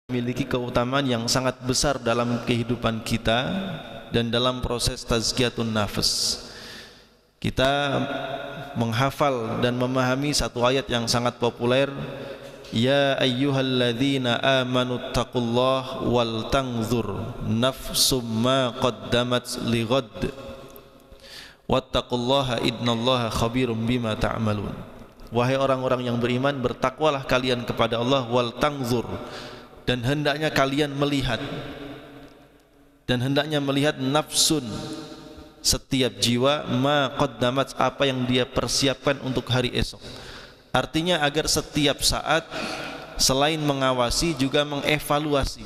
memiliki keutamaan yang sangat besar dalam kehidupan kita dan dalam proses tazkiyatun nafas. Kita menghafal dan memahami satu ayat yang sangat populer, ya ayyuhalladzina amanu taqullaha wal tanzur nafsum ma qaddamat lighad wattaqullaha innallaha khabirum bima ta'malun. Wahai orang-orang yang beriman, bertakwalah kalian kepada Allah, wal tanzur, dan hendaknya kalian melihat, dan hendaknya melihat nafsun, setiap jiwa, ma qaddamat, apa yang dia persiapkan untuk hari esok. Artinya agar setiap saat selain mengawasi juga mengevaluasi,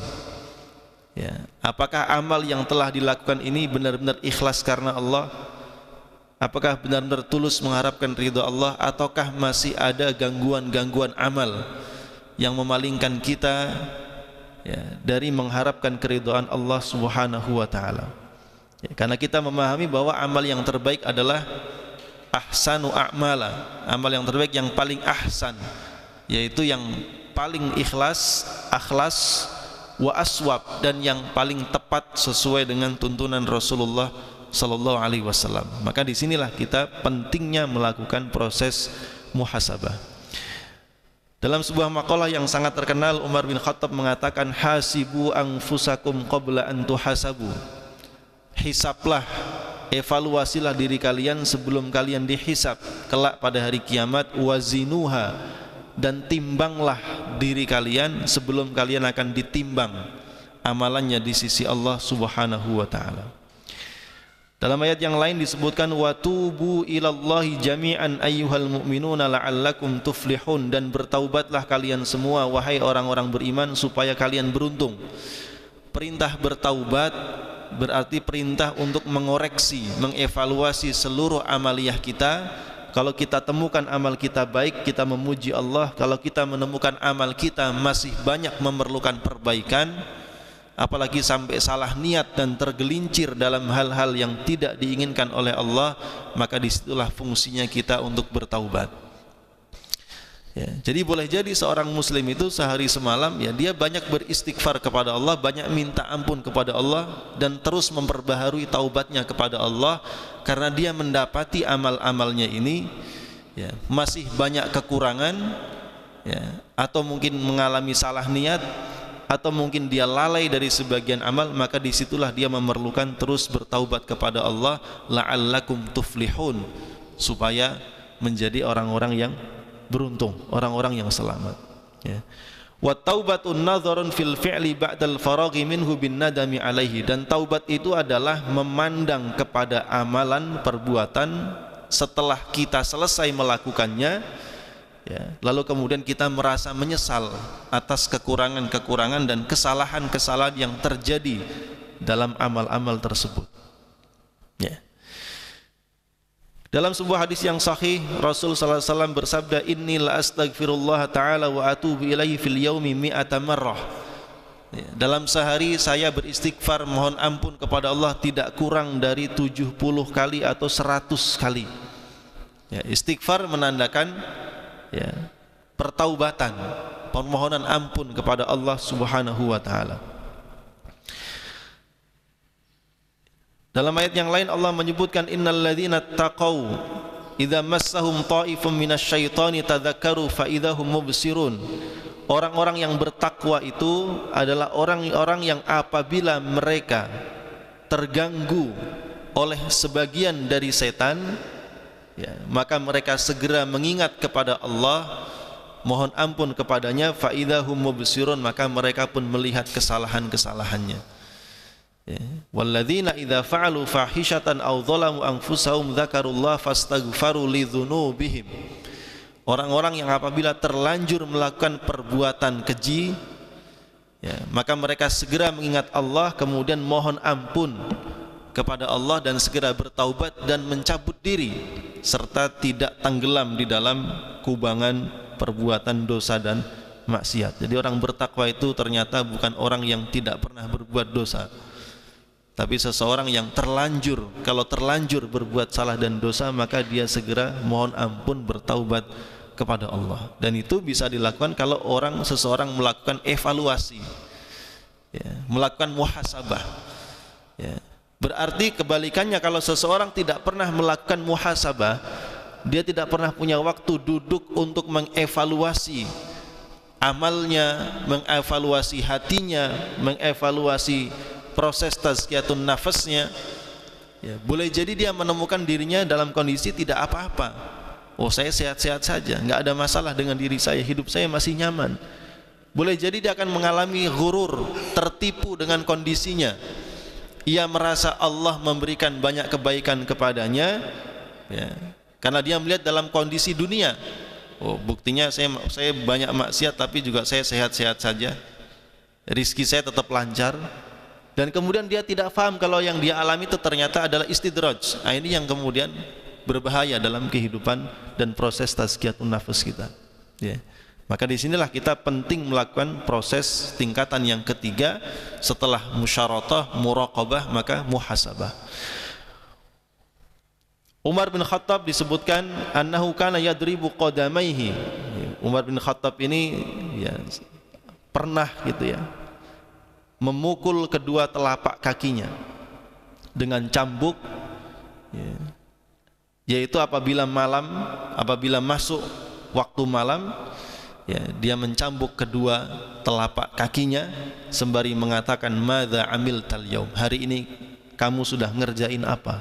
ya, apakah amal yang telah dilakukan ini benar-benar ikhlas karena Allah, apakah benar-benar tulus mengharapkan ridha Allah, ataukah masih ada gangguan-gangguan amal yang memalingkan kita, ya, dari mengharapkan keridhaan Allah Subhanahu wa taala. Ya, karena kita memahami bahwa amal yang terbaik adalah ahsanu a'mala, amal yang terbaik yang paling ahsan, yaitu yang paling ikhlas, akhlas, wa aswab, dan yang paling tepat sesuai dengan tuntunan Rasulullah sallallahu alaihi wasallam. Maka disinilah kita pentingnya melakukan proses muhasabah. Dalam sebuah makalah yang sangat terkenal, Umar bin Khattab mengatakan, hasibu anfusakum qabla an tuhasabu. Hisablah, evaluasilah diri kalian sebelum kalian dihisab kelak pada hari kiamat. Wazinuha, dan timbanglah diri kalian sebelum kalian akan ditimbang amalannya di sisi Allah Subhanahu wa taala. Dalam ayat yang lain disebutkan, watubu ilallahi jami'an ayyuhal mu'minuna la'allakum tuflihun, dan bertaubatlah kalian semua wahai orang-orang beriman supaya kalian beruntung. Perintah bertaubat berarti perintah untuk mengoreksi, mengevaluasi seluruh amaliyah kita. Kalau kita temukan amal kita baik, kita memuji Allah. Kalau kita menemukan amal kita masih banyak memerlukan perbaikan, apalagi sampai salah niat dan tergelincir dalam hal-hal yang tidak diinginkan oleh Allah, maka disitulah fungsinya kita untuk bertaubat. Ya, jadi boleh jadi seorang muslim itu sehari semalam, ya, dia banyak beristighfar kepada Allah, banyak minta ampun kepada Allah, dan terus memperbaharui taubatnya kepada Allah, karena dia mendapati amal-amalnya ini, ya, masih banyak kekurangan, ya, atau mungkin mengalami salah niat, atau mungkin dia lalai dari sebagian amal. Maka disitulah dia memerlukan terus bertaubat kepada Allah, la'allakum tuflihun, supaya menjadi orang-orang yang beruntung, orang-orang yang selamat, ya. Wa taubatun nadharun fil fi'li ba'dal faraghi minhu bin nadami alaihi, dan taubat itu adalah memandang kepada amalan perbuatan setelah kita selesai melakukannya, ya, lalu kemudian kita merasa menyesal atas kekurangan-kekurangan dan kesalahan-kesalahan yang terjadi dalam amal-amal tersebut, ya. Dalam sebuah hadis yang sahih, Rasul sallallahu alaihi wasallam bersabda, inni la astaghfirullah ta'ala wa atubu ilaihi fil yaumi mi'ata marrah. Ya, dalam sehari saya beristighfar, mohon ampun kepada Allah tidak kurang dari 70 kali atau 100 kali. Ya, istighfar menandakan, ya, pertaubatan, permohonan ampun kepada Allah Subhanahu wa taala. Dalam ayat yang lain Allah menyebutkan, innalladzina taqaw idza massahum ta'ifun minasyaitani tadzakkaru fa idzahum mubsirun. Orang-orang yang bertakwa itu adalah orang-orang yang apabila mereka terganggu oleh sebagian dari setan, ya, maka mereka segera mengingat kepada Allah, mohon ampun kepadanya, fa idzahum mubsirun, maka mereka pun melihat kesalahan-kesalahannya. Ya. Walladzina idza fa'alu fahishatan aw dzalamu anfusahum dzakarullah fastaghfaru lidzunubihim. Orang-orang yang apabila terlanjur melakukan perbuatan keji, ya, maka mereka segera mengingat Allah, kemudian mohon ampun kepada Allah dan segera bertaubat dan mencabut diri serta tidak tenggelam di dalam kubangan perbuatan dosa dan maksiat. Jadi orang bertakwa itu ternyata bukan orang yang tidak pernah berbuat dosa, tapi seseorang yang terlanjur, kalau terlanjur berbuat salah dan dosa, maka dia segera mohon ampun, bertaubat kepada Allah. Dan itu bisa dilakukan kalau seseorang melakukan evaluasi, ya, melakukan muhasabah. Ya. Berarti kebalikannya, kalau seseorang tidak pernah melakukan muhasabah, dia tidak pernah punya waktu duduk untuk mengevaluasi amalnya, mengevaluasi hatinya, mengevaluasi proses tazkiyatun nafasnya. Ya, boleh jadi dia menemukan dirinya dalam kondisi tidak apa-apa. Oh, saya sehat-sehat saja, nggak ada masalah dengan diri saya, hidup saya masih nyaman. Boleh jadi dia akan mengalami ghurur, tertipu dengan kondisinya. Ia merasa Allah memberikan banyak kebaikan kepadanya, ya, karena dia melihat dalam kondisi dunia. Oh, buktinya saya banyak maksiat tapi juga saya sehat-sehat saja, rizki saya tetap lancar. Dan kemudian dia tidak paham kalau yang dia alami itu ternyata adalah istidraj. Nah, ini yang kemudian berbahaya dalam kehidupan dan proses tazkiyatun nafas kita. Ya. Maka disinilah kita penting melakukan proses tingkatan yang ketiga setelah musyaratah, muraqabah, maka muhasabah. Umar bin Khattab disebutkan annahu kana yadribu qadamaihi. Umar bin Khattab ini ya, pernah gitu ya, memukul kedua telapak kakinya dengan cambuk, ya, yaitu apabila masuk waktu malam, ya, dia mencambuk kedua telapak kakinya sembari mengatakan madza amiltal yaum, hari ini kamu sudah ngerjain apa.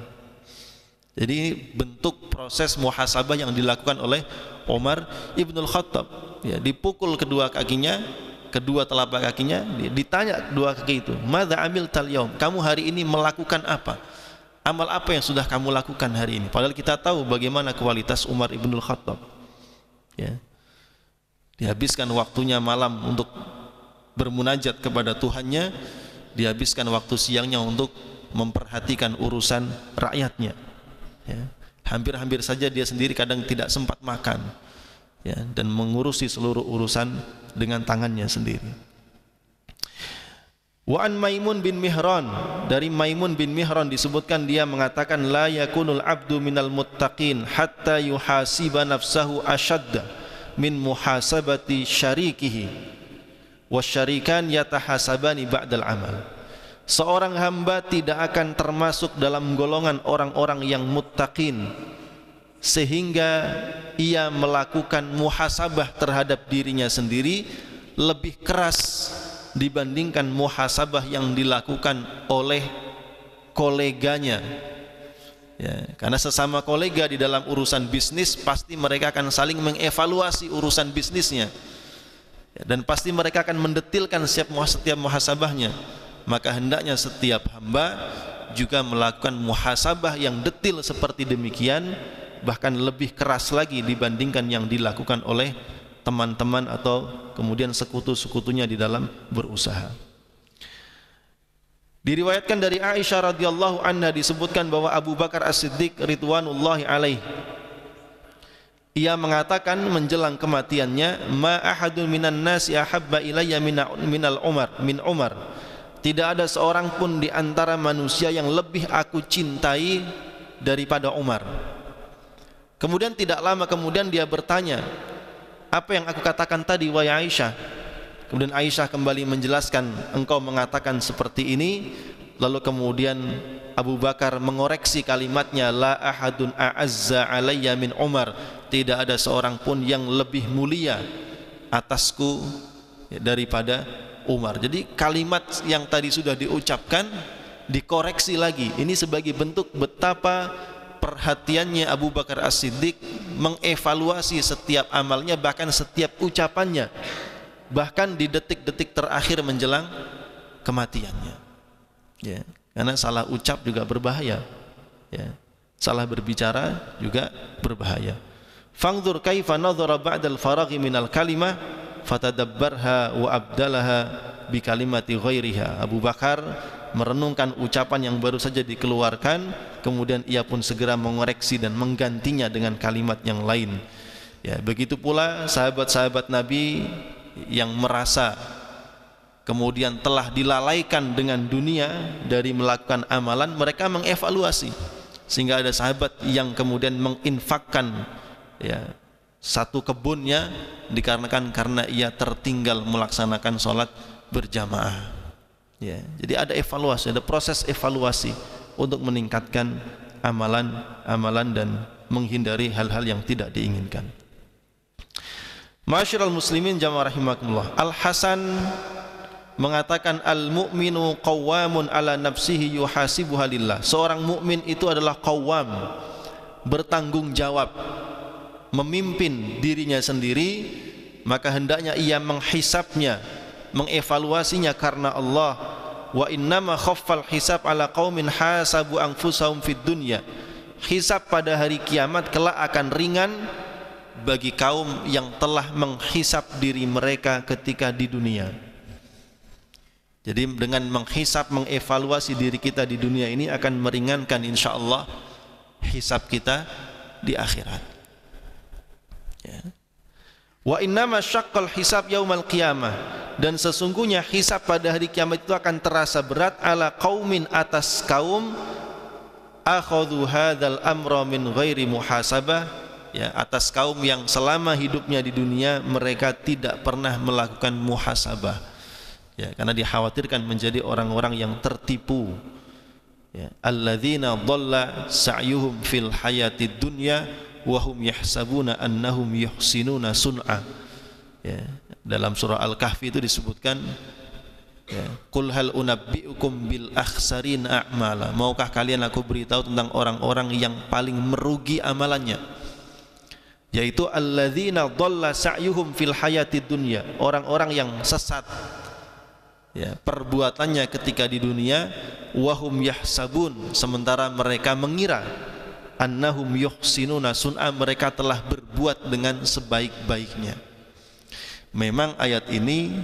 Jadi bentuk proses muhasabah yang dilakukan oleh Umar ibnul Khattab, ya, dipukul kedua kakinya, kedua telapak kakinya, ditanya dua kaki itu, madza amiltal yaum, kamu hari ini melakukan apa, amal apa yang sudah kamu lakukan hari ini. Padahal kita tahu bagaimana kualitas Umar ibnul Khattab, ya, dihabiskan waktunya malam untuk bermunajat kepada Tuhannya, dihabiskan waktu siangnya untuk memperhatikan urusan rakyatnya, ya. Hampir-hampir saja dia sendiri kadang tidak sempat makan, ya, dan mengurusi seluruh urusan dengan tangannya sendiri. Wa an Maimun bin Mihran, dari Maimun bin Mihran disebutkan dia mengatakan la yakunul abdu minal muttaqin hatta yuhasiba nafsahu ashadda min muhasabati syarikihi wasyarikan yatahasabani ba'dal amal. Seorang hamba tidak akan termasuk dalam golongan orang-orang yang muttaqin sehingga ia melakukan muhasabah terhadap dirinya sendiri lebih keras dibandingkan muhasabah yang dilakukan oleh koleganya, ya, karena sesama kolega di dalam urusan bisnis pasti mereka akan saling mengevaluasi urusan bisnisnya, ya, dan pasti mereka akan mendetilkan setiap muhasabahnya. Maka hendaknya setiap hamba juga melakukan muhasabah yang detil seperti demikian, bahkan lebih keras lagi dibandingkan yang dilakukan oleh teman-teman atau kemudian sekutu-sekutunya di dalam berusaha. Diriwayatkan dari Aisyah radhiyallahu anha disebutkan bahwa Abu Bakar As-Siddiq ridwanullahi alaih, ia mengatakan menjelang kematiannya, ma ahadun minan nasi ahabba ilayya min Umar, tidak ada seorang pun di antara manusia yang lebih aku cintai daripada Umar. Kemudian tidak lama kemudian dia bertanya, apa yang aku katakan tadi wahai Aisyah? Kemudian Aisyah kembali menjelaskan, engkau mengatakan seperti ini. Lalu kemudian Abu Bakar mengoreksi kalimatnya, la ahadun a'azza alayya min Umar, tidak ada seorang pun yang lebih mulia atasku daripada Umar. Jadi kalimat yang tadi sudah diucapkan dikoreksi lagi. Ini sebagai bentuk betapa perhatiannya Abu Bakar As-Siddiq mengevaluasi setiap amalnya, bahkan setiap ucapannya, bahkan di detik-detik terakhir menjelang kematiannya, ya, karena salah ucap juga berbahaya, ya, salah berbicara juga berbahaya. Fangzur kaifa nadhara ba'dal faraghi minal kalimah fatadabbarha wa abdalaha bi kalimati ghairiha. Abu Bakar merenungkan ucapan yang baru saja dikeluarkan, kemudian ia pun segera mengoreksi dan menggantinya dengan kalimat yang lain. Ya, begitu pula sahabat-sahabat Nabi yang merasa kemudian telah dilalaikan dengan dunia dari melakukan amalan, mereka mengevaluasi, sehingga ada sahabat yang kemudian menginfakkan, ya, satu kebunnya dikarenakan karena ia tertinggal melaksanakan sholat berjamaah. Ya, jadi ada evaluasi, ada proses evaluasi untuk meningkatkan amalan-amalan dan menghindari hal-hal yang tidak diinginkan. Ma'asyiral muslimin jamaah rahimakumullah. Al-Hasan mengatakan al-mu'minu qawwamun ala nafsihi yuhasibuha lillah. Seorang mukmin itu adalah qawwam, bertanggung jawab, memimpin dirinya sendiri, maka hendaknya ia menghisabnya, mengevaluasinya karena Allah. Wa innama khaffal hisab ala qaumin hasabu anfusahum fid dunya. Hisab pada hari kiamat kelak akan ringan bagi kaum yang telah menghisab diri mereka ketika di dunia. Jadi dengan menghisab, mengevaluasi diri kita di dunia ini akan meringankan insyaallah hisab kita di akhirat. Ya. Wa innama syaqqal hisab yaumal qiyamah, dan sesungguhnya hisab pada hari kiamat itu akan terasa berat ala qaumin, atas kaum akhadhu hadzal amra min ghairi muhasabah, ya, atas kaum yang selama hidupnya di dunia mereka tidak pernah melakukan muhasabah, ya, karena dikhawatirkan menjadi orang-orang yang tertipu, ya, alladzina dhalla sa'yuhum fil hayatid dunya wa hum yahsabuna annahum yuhsinuna sun'a. Ya, dalam surah Al-Kahfi itu disebutkan, ya, qul hal unabbiukum bil akhsarin a'mala, maukah kalian aku beritahu tentang orang-orang yang paling merugi amalannya, yaitu alladzina dhalla sa'yuhum fil hayatid dunya, orang-orang yang sesat, ya, perbuatannya ketika di dunia, wahum yahsabun, sementara mereka mengira, annahum yuhsinuna sun'a, mereka telah berbuat dengan sebaik-baiknya. Memang ayat ini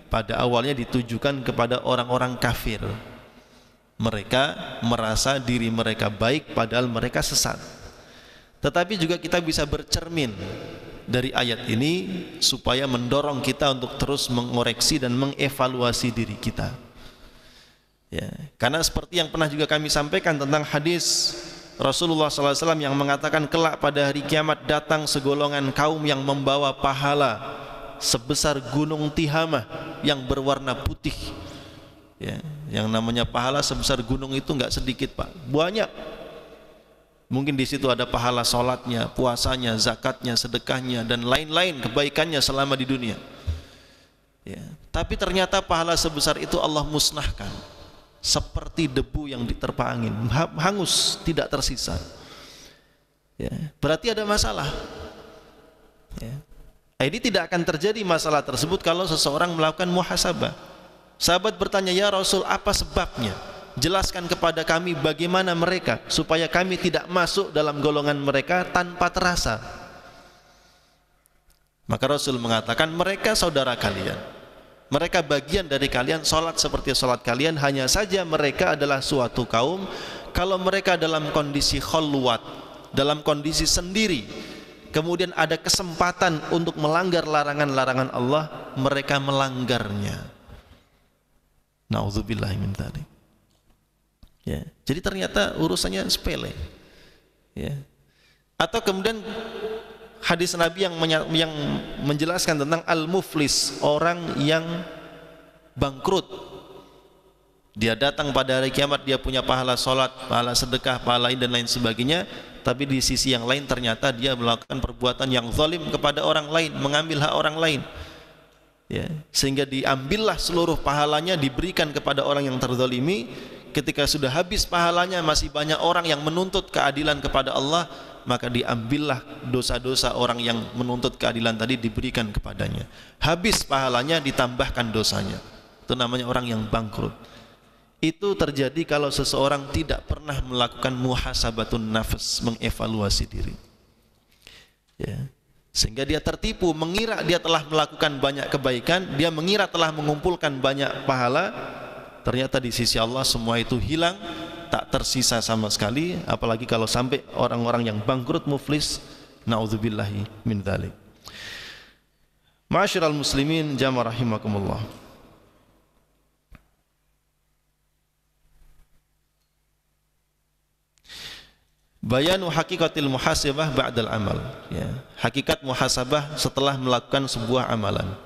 pada awalnya ditujukan kepada orang-orang kafir. Mereka merasa diri mereka baik padahal mereka sesat. Tetapi juga kita bisa bercermin dari ayat ini supaya mendorong kita untuk terus mengoreksi dan mengevaluasi diri kita, ya, karena seperti yang pernah juga kami sampaikan tentang hadis Rasulullah SAW yang mengatakan kelak pada hari kiamat datang segolongan kaum yang membawa pahala sebesar gunung Tihamah yang berwarna putih, ya, yang namanya pahala sebesar gunung itu enggak sedikit Pak, banyak. Mungkin di situ ada pahala sholatnya, puasanya, zakatnya, sedekahnya, dan lain-lain kebaikannya selama di dunia, ya. Tapi ternyata pahala sebesar itu Allah musnahkan seperti debu yang diterpa angin, hangus, tidak tersisa, ya. Berarti ada masalah, ya. Ini tidak akan terjadi masalah tersebut kalau seseorang melakukan muhasabah. Sahabat bertanya, ya Rasul, apa sebabnya? Jelaskan kepada kami bagaimana mereka supaya kami tidak masuk dalam golongan mereka tanpa terasa. Maka Rasul mengatakan, mereka saudara kalian, mereka bagian dari kalian, sholat seperti sholat kalian, hanya saja mereka adalah suatu kaum, kalau mereka dalam kondisi khulwat, dalam kondisi sendiri, kemudian ada kesempatan untuk melanggar larangan-larangan Allah, mereka melanggarnya. Na'udzubillahi min dzalik. Ya, jadi ternyata urusannya sepele, ya. Atau kemudian hadis Nabi yang menjelaskan tentang al-muflis, orang yang bangkrut. Dia datang pada hari kiamat, dia punya pahala sholat, pahala sedekah, pahala lain dan lain sebagainya, tapi di sisi yang lain ternyata dia melakukan perbuatan yang zalim kepada orang lain, mengambil hak orang lain, ya, sehingga diambillah seluruh pahalanya diberikan kepada orang yang terzalimi. Ketika sudah habis pahalanya, masih banyak orang yang menuntut keadilan kepada Allah, maka diambillah dosa-dosa orang yang menuntut keadilan tadi diberikan kepadanya. Habis pahalanya, ditambahkan dosanya. Itu namanya orang yang bangkrut. Itu terjadi kalau seseorang tidak pernah melakukan muhasabatun nafs, mengevaluasi diri, ya. Sehingga dia tertipu, mengira dia telah melakukan banyak kebaikan, dia mengira telah mengumpulkan banyak pahala, ternyata di sisi Allah semua itu hilang, tak tersisa sama sekali. Apalagi kalau sampai orang-orang yang bangkrut, muflis, na'udzubillahi min dzalik. Ma'asyiral muslimin jamaah rahimakumullah. Bayanu hakikatil muhasabah ba'dal amal, ya. Hakikat muhasabah setelah melakukan sebuah amalan.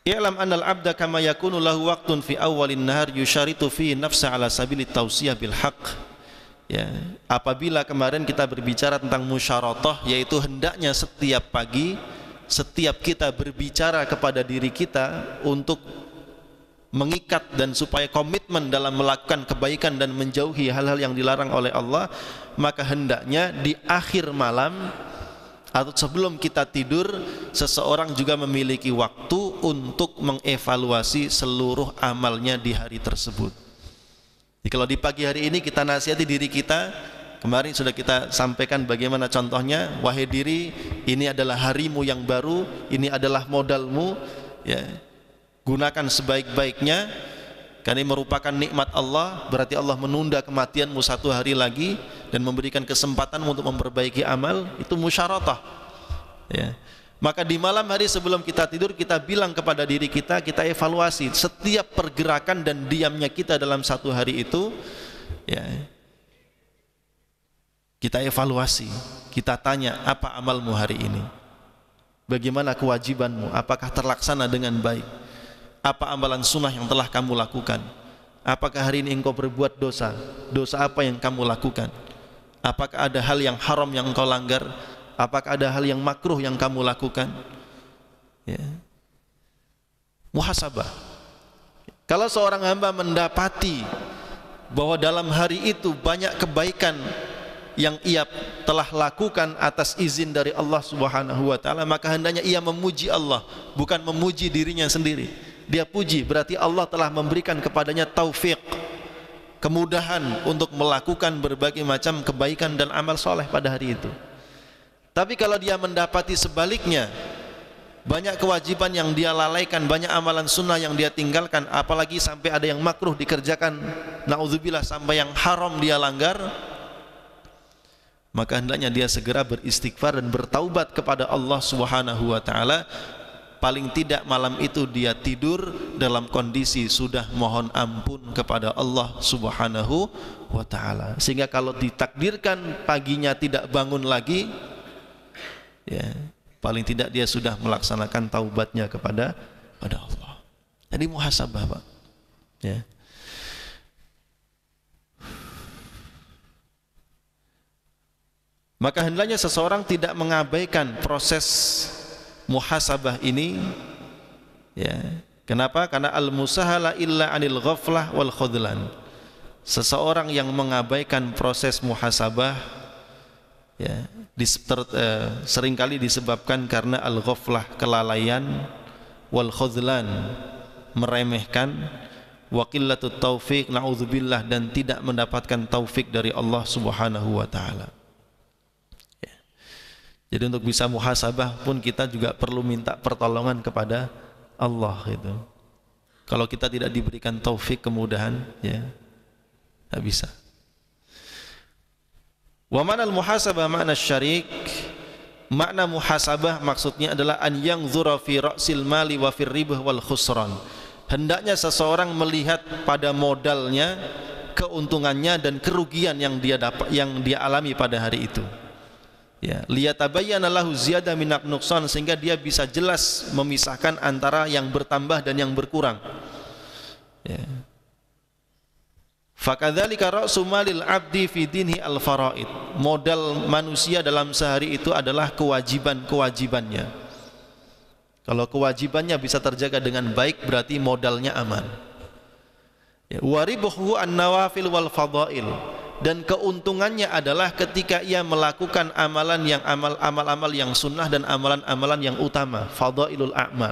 I'lam annal abda kama yakunu lahu waqtun fi awwalin nahar yusharitu fi nafsa ala sabili tausiyah bil haqq. Ya, apabila kemarin kita berbicara tentang musyaratah, yaitu hendaknya setiap pagi setiap kita berbicara kepada diri kita untuk mengikat dan supaya komitmen dalam melakukan kebaikan dan menjauhi hal-hal yang dilarang oleh Allah, maka hendaknya di akhir malam atau sebelum kita tidur, seseorang juga memiliki waktu untuk mengevaluasi seluruh amalnya di hari tersebut. Jadi kalau di pagi hari ini kita nasihati diri kita, kemarin sudah kita sampaikan bagaimana contohnya, wahai diri, ini adalah harimu yang baru, ini adalah modalmu, ya, gunakan sebaik-baiknya, karena ini merupakan nikmat Allah, berarti Allah menunda kematianmu 1 hari lagi dan memberikan kesempatan untuk memperbaiki amal, itu musyaratah. Ya. Maka di malam hari sebelum kita tidur, kita bilang kepada diri kita, kita evaluasi setiap pergerakan dan diamnya kita dalam 1 hari itu, ya, kita evaluasi, kita tanya, apa amalmu hari ini? Bagaimana kewajibanmu? Apakah terlaksana dengan baik? Apa amalan sunnah yang telah kamu lakukan? Apakah hari ini engkau berbuat dosa? Dosa apa yang kamu lakukan? Apakah ada hal yang haram yang engkau langgar? Apakah ada hal yang makruh yang kamu lakukan? Ya. Muhasabah. Kalau seorang hamba mendapati bahwa dalam hari itu banyak kebaikan yang ia telah lakukan atas izin dari Allah Subhanahu wa taala, maka hendaknya ia memuji Allah, bukan memuji dirinya sendiri. Dia puji, berarti Allah telah memberikan kepadanya taufik, kemudahan untuk melakukan berbagai macam kebaikan dan amal soleh pada hari itu. Tapi kalau dia mendapati sebaliknya, banyak kewajiban yang dia lalaikan, banyak amalan sunnah yang dia tinggalkan, apalagi sampai ada yang makruh dikerjakan, na'udzubillah, sampai yang haram dia langgar, maka hendaknya dia segera beristighfar dan bertaubat kepada Allah Subhanahu wa taala. Paling tidak malam itu dia tidur dalam kondisi sudah mohon ampun kepada Allah Subhanahu wa taala, sehingga kalau ditakdirkan paginya tidak bangun lagi, ya, paling tidak dia sudah melaksanakan taubatnya kepada Allah. Jadi muhasabah, Pak. Ya. Maka hendaknya seseorang tidak mengabaikan proses muhasabah ini, ya. Kenapa? Karena al-musahala illa anil ghaflah wal khudlan. Seseorang yang mengabaikan proses muhasabah, ya, seringkali disebabkan karena al-ghaflah, kelalaian, wal khudlan, meremehkan, wa qillatut taufik, na'udzubillah, dan tidak mendapatkan taufik dari Allah Subhanahu wa taala. Jadi untuk bisa muhasabah pun kita juga perlu minta pertolongan kepada Allah itu. Kalau kita tidak diberikan taufik, kemudahan, ya, tidak bisa. Wa ma'nal muhasabah ma'na syarik. Makna muhasabah maksudnya adalah an yanzura fi ra'sil mali wa fir ribah wal khusran. Hendaknya seseorang melihat pada modalnya, keuntungannya dan kerugian yang dia dapat, yang dia alami pada hari itu. Ya, liyatabayyana lahu ziyadah min nuqsan, sehingga dia bisa jelas memisahkan antara yang bertambah dan yang berkurang. Ya. Fakadzalika ra'su malil 'abdi fi dinhi al-faraid. Modal manusia dalam sehari itu adalah kewajiban-kewajibannya. Kalau kewajibannya bisa terjaga dengan baik, berarti modalnya aman. Ya, waribuhu an-nawafil wal fadail. Dan keuntungannya adalah ketika ia melakukan amalan yang amal-amal yang sunnah dan amalan-amalan yang utama, fadailul a'mal.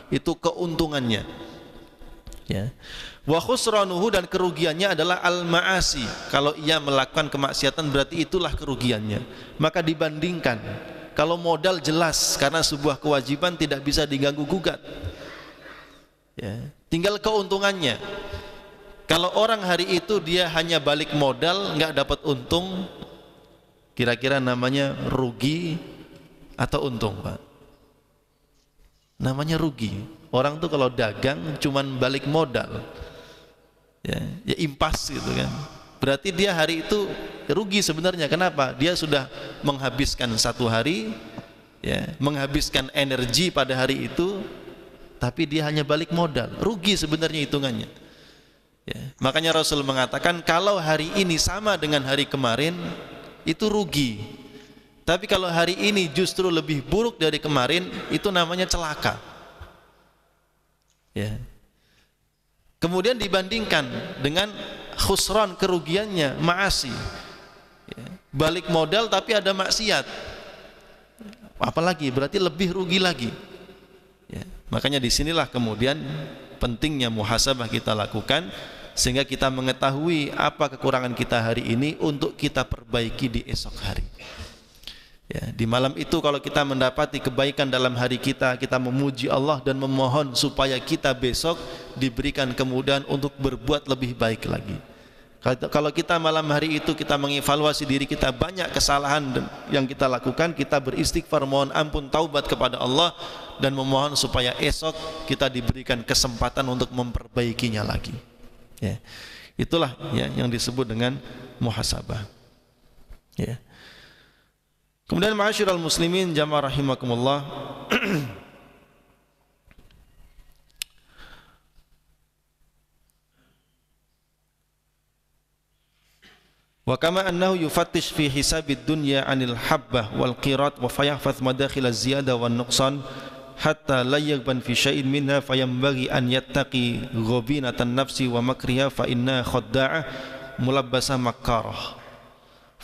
Itu keuntungannya. Ya. Wa khusranuhu, dan kerugiannya adalah al-ma'asi. Kalau ia melakukan kemaksiatan, berarti itulah kerugiannya. Maka dibandingkan, kalau modal jelas karena sebuah kewajiban tidak bisa diganggu gugat. Ya. Tinggal keuntungannya. Kalau orang hari itu dia hanya balik modal, nggak dapat untung, kira-kira namanya rugi atau untung, Pak? Namanya rugi. Orang tuh kalau dagang cuman balik modal, ya impas gitu kan. Berarti dia hari itu rugi sebenarnya. Kenapa? Dia sudah menghabiskan 1 hari, ya, menghabiskan energi pada hari itu, tapi dia hanya balik modal, rugi sebenarnya hitungannya. Ya, makanya Rasul mengatakan kalau hari ini sama dengan hari kemarin itu rugi. Tapi kalau hari ini justru lebih buruk dari kemarin, itu namanya celaka. Ya. Kemudian dibandingkan dengan khusran, kerugiannya, maasi. Ya. Balik modal tapi ada maksiat. Apalagi berarti lebih rugi lagi. Ya. Makanya disinilah kemudian pentingnya muhasabah kita lakukan, sehingga kita mengetahui apa kekurangan kita hari ini untuk kita perbaiki di esok hari. Ya, di malam itu kalau kita mendapati kebaikan dalam hari kita, kita memuji Allah dan memohon supaya kita besok diberikan kemudahan untuk berbuat lebih baik lagi. Kalau kita malam hari itu kita mengevaluasi diri kita, banyak kesalahan yang kita lakukan, kita beristighfar, mohon ampun, taubat kepada Allah dan memohon supaya esok kita diberikan kesempatan untuk memperbaikinya lagi. Ya. Itulah ya yang disebut dengan muhasabah. Ya. Kemudian ma'asyiral muslimin jamaah rahimakumullah, wa kama annahu yufattish fi hisabid dunya 'anil habbah wal qirat wa fayahfaz madakhil az-ziyadah wan nuqsan hatta la yaghban fi syai'in minha fayambaghi an yattaqi ghabinatan nafsi wa makriha fa inna khadda'ah mulabbasa makkarah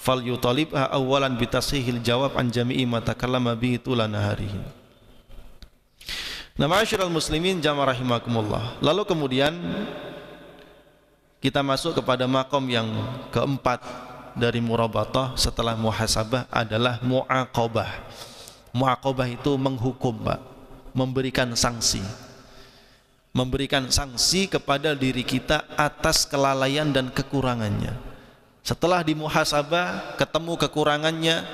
fal yutalibha awalan bi tasihil jawab an jami'i ma takallama bihi tulana harihi. Nah, ma'asyiral muslimin jamaah rahimakumullah, lalu kemudian kita masuk kepada makom yang keempat dari murabatah setelah muhasabah adalah mu'aqabah. Mu'aqabah itu menghukum, Pak, memberikan sanksi. Memberikan sanksi kepada diri kita atas kelalaian dan kekurangannya. Setelah dimuhasabah, ketemu kekurangannya,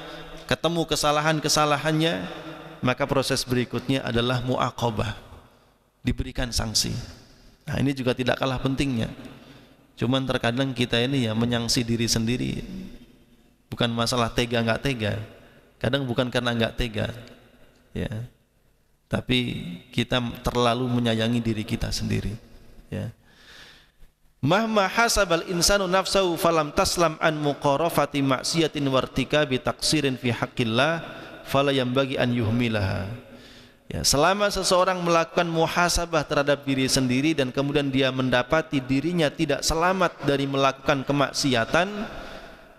ketemu kesalahan-kesalahannya, maka proses berikutnya adalah mu'aqabah, diberikan sanksi. Nah, ini juga tidak kalah pentingnya. Cuman terkadang kita ini ya menyangsi diri sendiri. Bukan masalah tega nggak tega, kadang bukan karena nggak tega, ya, tapi kita terlalu menyayangi diri kita sendiri. Ya. Mahma hasabal insanu nafsahu falam taslam an muqarafati maksiatin wartikabi taqsirin fi haqqillah fala yambagi an yuhmilaha. Ya, selama seseorang melakukan muhasabah terhadap diri sendiri dan kemudian dia mendapati dirinya tidak selamat dari melakukan kemaksiatan,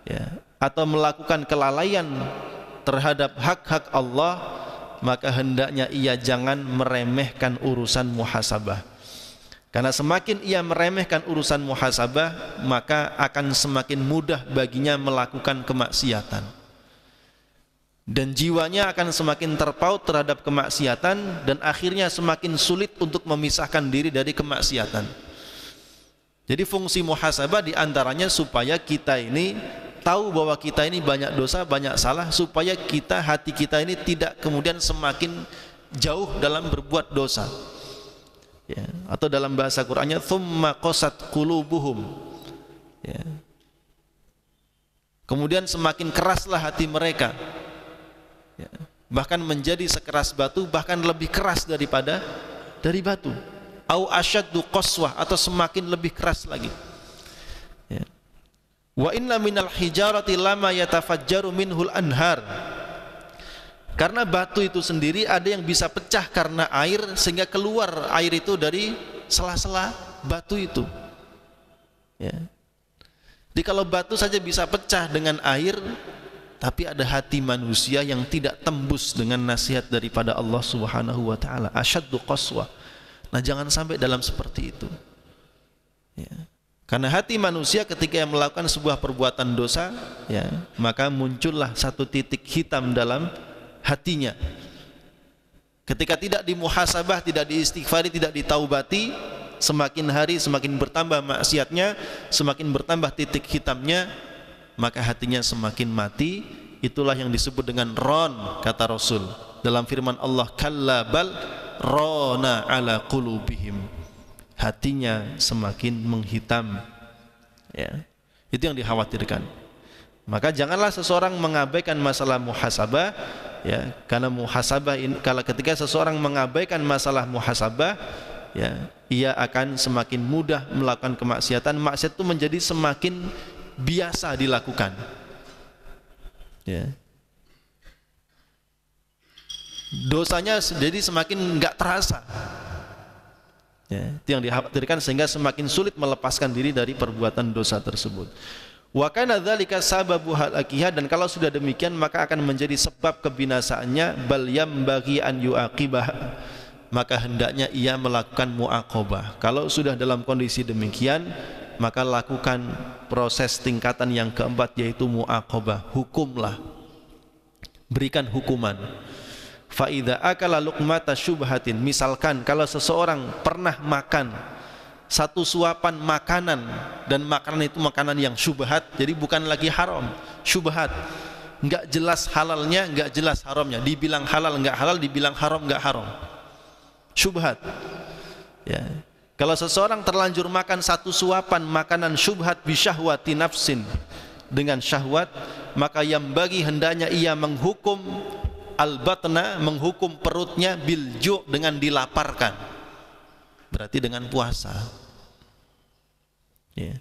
ya, atau melakukan kelalaian terhadap hak-hak Allah, maka hendaknya ia jangan meremehkan urusan muhasabah. Karena semakin ia meremehkan urusan muhasabah, maka akan semakin mudah baginya melakukan kemaksiatan. Dan jiwanya akan semakin terpaut terhadap kemaksiatan dan akhirnya semakin sulit untuk memisahkan diri dari kemaksiatan. Jadi fungsi muhasabah diantaranya supaya kita ini tahu bahwa kita ini banyak dosa, banyak salah, supaya kita, hati kita ini tidak kemudian semakin jauh dalam berbuat dosa. Ya, atau dalam bahasa Qur'annya thumma qasat qulubuhum. Ya. Kemudian semakin keraslah hati mereka. Ya, bahkan menjadi sekeras batu, bahkan lebih keras dari batu. Au asyaddu qaswah, atau semakin lebih keras lagi. Ya. Wa inna minal hijarati lama yatafajjaru minhul anhar. Karena batu itu sendiri ada yang bisa pecah karena air, sehingga keluar air itu dari sela-sela batu itu. Ya. Jadi kalau batu saja bisa pecah dengan air, tapi ada hati manusia yang tidak tembus dengan nasihat daripada Allah Subhanahu wa taala, asyaddu qaswah. Nah, jangan sampai dalam seperti itu. Ya. Karena hati manusia ketika yang melakukan sebuah perbuatan dosa, ya, maka muncullah satu titik hitam dalam hatinya. Ketika tidak dimuhasabah, tidak diistighfari, tidak ditaubati, semakin hari semakin bertambah maksiatnya, semakin bertambah titik hitamnya, maka hatinya semakin mati. Itulah yang disebut dengan ron, kata Rasul dalam firman Allah, kalla bal rona ala qulubihim, hatinya semakin menghitam. Ya, itu yang dikhawatirkan. Maka janganlah seseorang mengabaikan masalah muhasabah, ya, karena muhasabah ini, kalau ketika seseorang mengabaikan masalah muhasabah, ya, ia akan semakin mudah melakukan kemaksiatan. Maksiat itu menjadi semakin biasa dilakukan, ya. Dosanya jadi semakin enggak terasa, ya, itu yang dikhawatirkan, sehingga semakin sulit melepaskan diri dari perbuatan dosa tersebut. Wa kana dzalika sababu halakiha, dan kalau sudah demikian maka akan menjadi sebab kebinasaannya. Bal yambaghi an yuaqibah, maka hendaknya ia melakukan muaqabah. Kalau sudah dalam kondisi demikian, maka lakukan proses tingkatan yang keempat, yaitu muaqabah. Hukumlah, berikan hukuman. Fa idza akala luqmata syubhatin, misalkan kalau seseorang pernah makan satu suapan makanan, dan makanan itu makanan yang syubhat, jadi bukan lagi haram, syubhat, enggak jelas halalnya, enggak jelas haramnya, dibilang halal enggak halal, dibilang haram enggak haram, syubhat, ya. Kalau seseorang terlanjur makan satu suapan makanan syubhat bisyahwati nafsin, dengan syahwat, maka yang bagi hendaknya ia menghukum al-batna, menghukum perutnya, bilju, dengan dilaparkan, berarti dengan puasa, ya.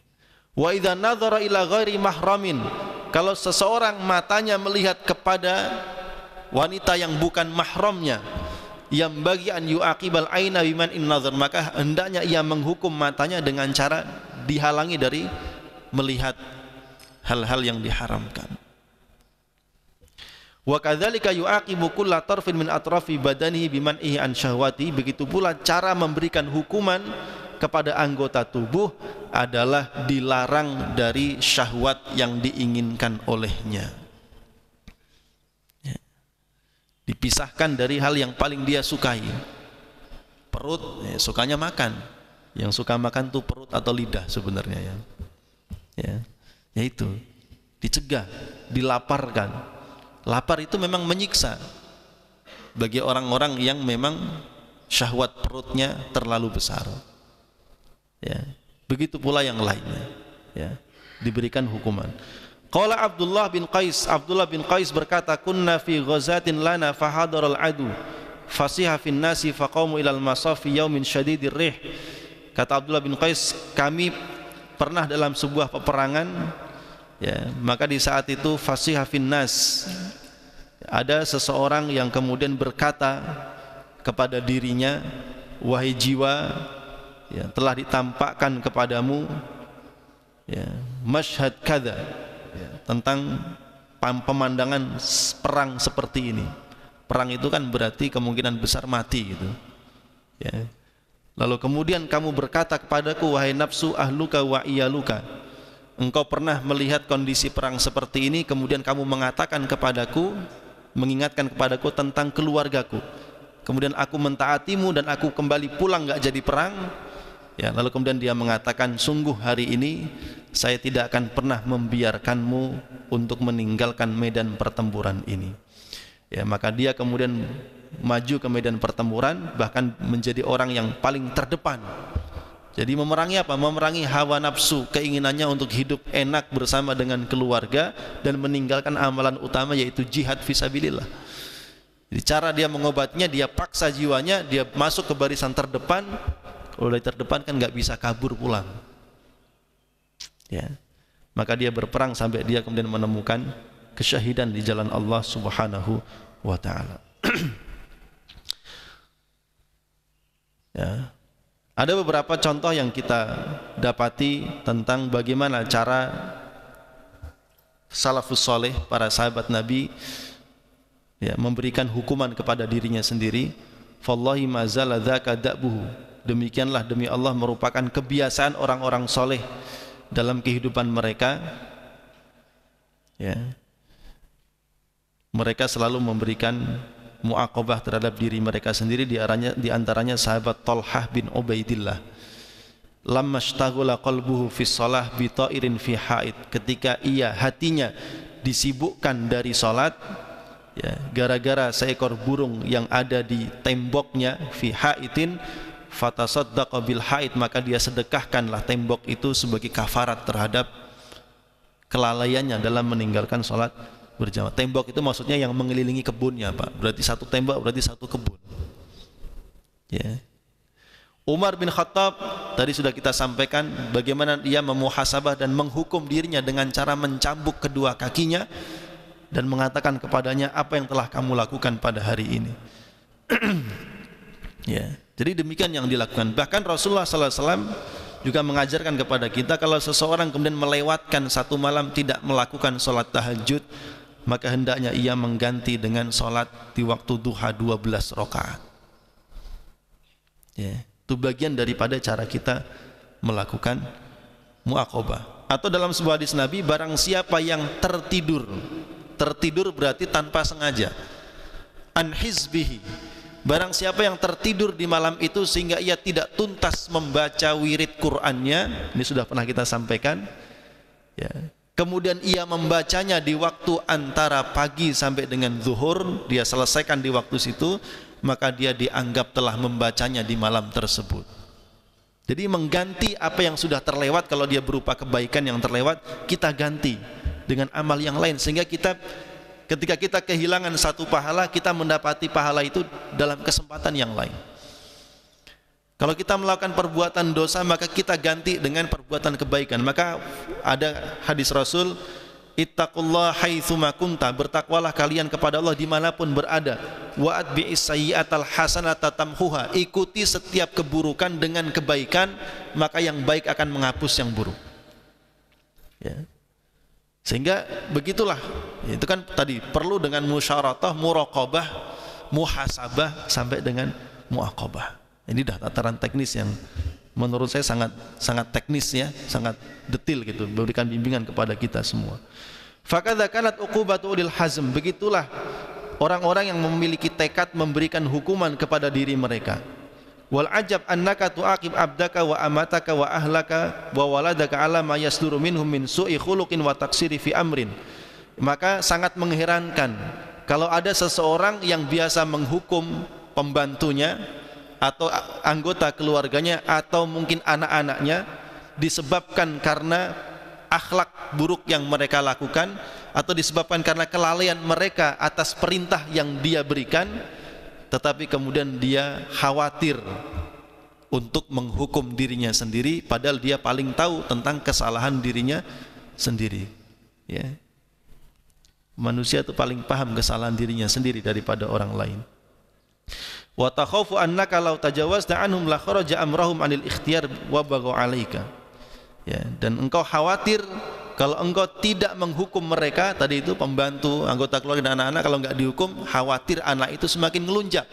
Wa idza nadhara ila ghairi mahramin, kalau seseorang matanya melihat kepada wanita yang bukan mahramnya, yang bagi an yuaqibal aina biman in nazar, maka hendaknya ia menghukum matanya dengan cara dihalangi dari melihat hal-hal yang diharamkan. Wa kadzalika yuaqibu kulla tarfin min atrafi badanihi biman'ihi an syahwati, begitu pula cara memberikan hukuman kepada anggota tubuh adalah dilarang dari syahwat yang diinginkan olehnya, ya. Dipisahkan dari hal yang paling dia sukai. Perut, ya, sukanya makan, yang suka makan tuh perut atau lidah sebenarnya, ya, ya, yaitu dicegah, dilaparkan. Lapar itu memang menyiksa bagi orang-orang yang memang syahwat perutnya terlalu besar, ya. Begitu pula yang lainnya, ya, diberikan hukuman. Qala Abdullah bin Qais, Abdullah bin Qais berkata, kunna fi ghazatin lana fahadaral adu fasiha fin nasi faqamu ilal masafi yaumin syadidir rih. Kata Abdullah bin Qais, kami pernah dalam sebuah peperangan, ya, maka di saat itu fasiha fin nas, ada seseorang yang kemudian berkata kepada dirinya, wahai jiwa, ya, telah ditampakkan kepadamu, ya, masyhad kada, ya, tentang pemandangan perang seperti ini. Perang itu kan berarti kemungkinan besar mati gitu, ya. Lalu kemudian kamu berkata kepadaku, wahai nafsu ahluka wa iyaluka, engkau pernah melihat kondisi perang seperti ini, kemudian kamu mengatakan kepadaku, mengingatkan kepadaku tentang keluargaku, kemudian aku mentaatimu dan aku kembali pulang enggak jadi perang, ya. Lalu kemudian dia mengatakan, sungguh hari ini saya tidak akan pernah membiarkanmu untuk meninggalkan medan pertempuran ini, ya. Maka dia kemudian maju ke medan pertempuran, bahkan menjadi orang yang paling terdepan. Jadi memerangi apa? Memerangi hawa nafsu, keinginannya untuk hidup enak bersama dengan keluarga dan meninggalkan amalan utama, yaitu jihad fisabilillah. Jadi cara dia mengobatinya, dia paksa jiwanya, dia masuk ke barisan terdepan. Kalau dari terdepan kan nggak bisa kabur pulang, ya. Maka dia berperang sampai dia kemudian menemukan kesyahidan di jalan Allah Subhanahu wa ta'ala. Ya. Ada beberapa contoh yang kita dapati tentang bagaimana cara salafus soleh, para sahabat Nabi, ya, memberikan hukuman kepada dirinya sendiri. Fallahi ma zala dzaka da'buhu, demikianlah demi Allah merupakan kebiasaan orang-orang soleh dalam kehidupan mereka, ya. Mereka selalu memberikan muaqabah terhadap diri mereka sendiri, di antaranya sahabat Talhah bin Ubaidillah. Lamma ishtaghala qalbuhu fi shalah bi ta'irin fi haid, ketika hatinya disibukkan dari salat, ya, gara-gara seekor burung yang ada di temboknya, fi haidin fatasaddaqa bil haid, maka dia sedekahkanlah tembok itu sebagai kafarat terhadap kelalaiannya dalam meninggalkan sholat berjamaah. Tembok itu maksudnya yang mengelilingi kebunnya, Pak. Berarti satu tembok berarti satu kebun. Ya. Umar bin Khattab tadi sudah kita sampaikan bagaimana dia memuhasabah dan menghukum dirinya dengan cara mencambuk kedua kakinya dan mengatakan kepadanya, apa yang telah kamu lakukan pada hari ini. Ya, jadi demikian yang dilakukan. Bahkan Rasulullah SAW juga mengajarkan kepada kita, kalau seseorang kemudian melewatkan satu malam tidak melakukan sholat tahajud, maka hendaknya ia mengganti dengan sholat di waktu duha 12 rakaat. Ya, itu bagian daripada cara kita melakukan muaqabah. Atau dalam sebuah hadis Nabi, barang siapa yang tertidur berarti tanpa sengaja, an hizbihi, barang siapa yang tertidur di malam itu sehingga ia tidak tuntas membaca wirid Qur'annya, ini sudah pernah kita sampaikan ya, kemudian ia membacanya di waktu antara pagi sampai dengan zuhur, dia selesaikan di waktu situ, maka dia dianggap telah membacanya di malam tersebut. Jadi mengganti apa yang sudah terlewat, kalau dia berupa kebaikan yang terlewat, kita ganti dengan amal yang lain, sehingga kita ketika kita kehilangan satu pahala, kita mendapati pahala itu dalam kesempatan yang lain. Kalau kita melakukan perbuatan dosa, maka kita ganti dengan perbuatan kebaikan. Maka ada hadis Rasul, ittaqullaha haitsuma kunta, bertakwalah kalian kepada Allah dimanapun berada. Wa atbi'is sayyi'atal hasanata tamhuha, ikuti setiap keburukan dengan kebaikan, maka yang baik akan menghapus yang buruk. Ya. Sehingga begitulah, itu kan tadi perlu dengan musyaratah, muraqabah, muhasabah sampai dengan muaqabah. Ini dah tataran teknis yang menurut saya sangat teknis ya, sangat detail gitu, memberikan bimbingan kepada kita semua. Fakadza kanat uqubatu ulil hazm, begitulah orang-orang yang memiliki tekad memberikan hukuman kepada diri mereka. Wal ajab annaka tuaqib abdaka wa amataka wa ahlaka wa waladaka ala ma yasduru minhum min su'i khuluqin wa taksiri fi amrin. Maka sangat mengherankan kalau ada seseorang yang biasa menghukum pembantunya atau anggota keluarganya atau mungkin anak-anaknya disebabkan karena akhlak buruk yang mereka lakukan atau disebabkan karena kelalaian mereka atas perintah yang dia berikan, tetapi kemudian dia khawatir untuk menghukum dirinya sendiri, padahal dia paling tahu tentang kesalahan dirinya sendiri. Ya. Manusia itu paling paham kesalahan dirinya sendiri daripada orang lain. Wa takhaufu annaka law tajawazta anhum la kharaja amrahum anil ikhtiyar wa baghaw 'alaika. Ya, dan engkau khawatir kalau engkau tidak menghukum mereka, tadi itu pembantu, anggota keluarga dan anak-anak, kalau enggak dihukum, khawatir anak itu semakin ngelunjak.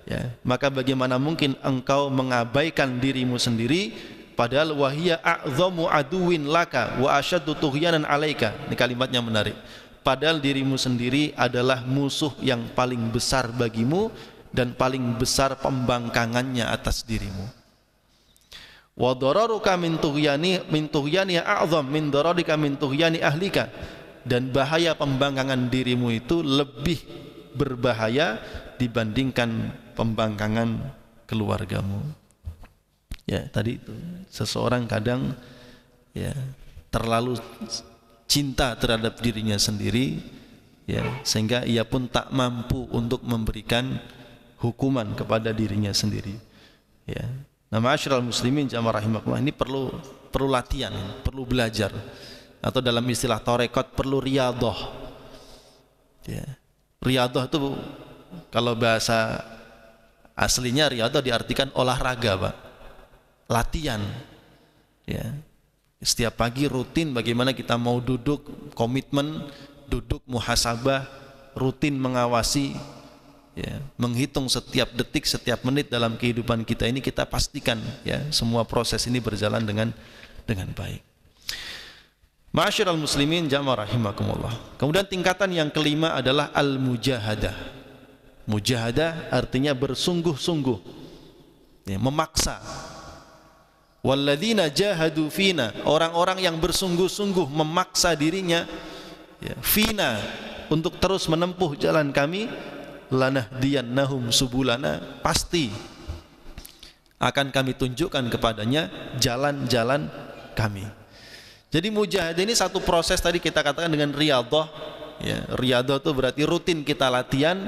Ya, maka bagaimana mungkin engkau mengabaikan dirimu sendiri, padahal wahiyya a'dhamu aduwin laka wa asyaddu tughyanan 'alaika. Ini kalimatnya menarik. Padahal dirimu sendiri adalah musuh yang paling besar bagimu dan paling besar pembangkangannya atas dirimu. Wa dararuka min tughyani a'zam min dararika min tughyani ahlika, dan bahaya pembangkangan dirimu itu lebih berbahaya dibandingkan pembangkangan keluargamu. Ya, tadi itu seseorang kadang ya terlalu cinta terhadap dirinya sendiri ya, sehingga ia pun tak mampu untuk memberikan hukuman kepada dirinya sendiri. Ya. Nah, ma'asyiral muslimin jamaah rahimakumullah, ini perlu latihan, perlu belajar, atau dalam istilah tarekat perlu riyadhah. Ya. Riyadhah itu kalau bahasa aslinya riyadhah diartikan olahraga, Pak. Latihan. Ya. Setiap pagi rutin bagaimana kita mau duduk, komitmen, duduk muhasabah, rutin mengawasi, ya, menghitung setiap detik, setiap menit dalam kehidupan kita ini, kita pastikan ya semua proses ini berjalan dengan baik. Ma'asyiral muslimin jamaah rahimakumullah. Kemudian tingkatan yang kelima adalah al-mujahadah. Mujahadah artinya bersungguh-sungguh, ya, memaksa. Walladzina jahadu fina, orang-orang yang bersungguh-sungguh memaksa dirinya ya, fina, untuk terus menempuh jalan kami, lanahdiyannahum subulana, pasti akan kami tunjukkan kepadanya jalan-jalan kami. Jadi mujahadah ini satu proses tadi kita katakan dengan riyadhah. Ya, riyadhah itu berarti rutin kita latihan,